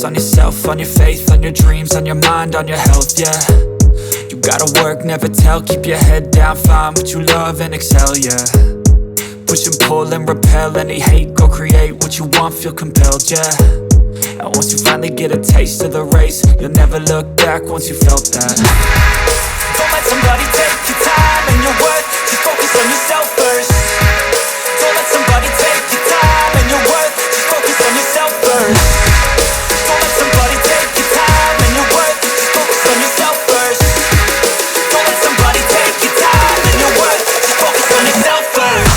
focus on yourself, on your faith, on your dreams, on your mind, on your health, yeah. You gotta work, never tell, keep your head down, find what you love and excel, yeah. Push and pull and repel any hate, go create what you want, feel compelled, yeah. And once you finally get a taste of the race, you'll never look back once you felt that. Don't let somebody take your time and your worth, just focus on yourself first. Don't let somebody take your time and your worth, just focus on yourself first. Don't let somebody take your time and your worth, just focus on yourself first. Don't let somebody take your time and your worth, just focus on yourself first.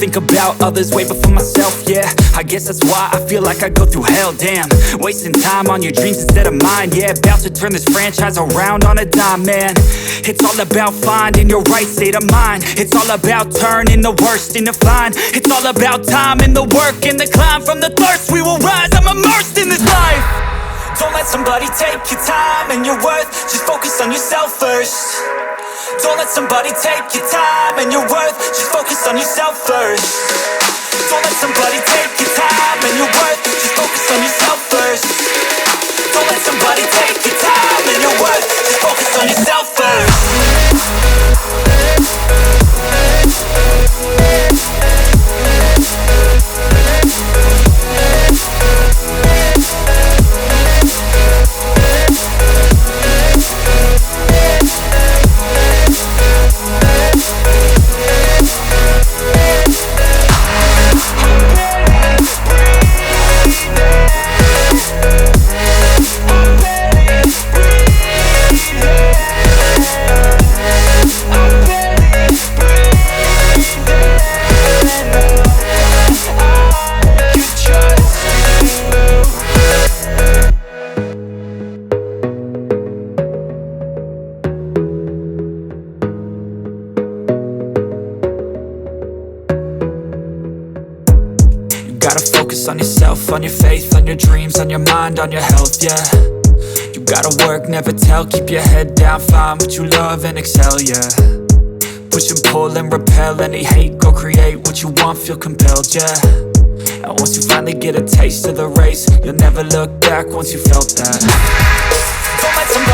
Think about others way before myself, yeah. I guess that's why I feel like I go through hell, damn. Wasting time on your dreams instead of mine, yeah. About to turn this franchise around on a dime, man. It's all about finding your right state of mind. It's all about turning the worst into fine. It's all about time and the work and the climb. From the thirst we will rise, I'm immersed in this life. Don't let somebody take your time and your worth, just focus on yourself first. Don't let somebody take your time and your worth, just focus on yourself first. Don't let somebody take your time and your worth, just focus on yourself first. Don't let somebody take your time and your worth, just focus on yourself first. Gotta focus on yourself, on your faith, on your dreams, on your mind, on your health, yeah. You gotta work, never tell, keep your head down, find what you love and excel, yeah. Push and pull and repel any hate, go create what you want, feel compelled, yeah. And once you finally get a taste of the race, you'll never look back once you felt that. Don't let somebody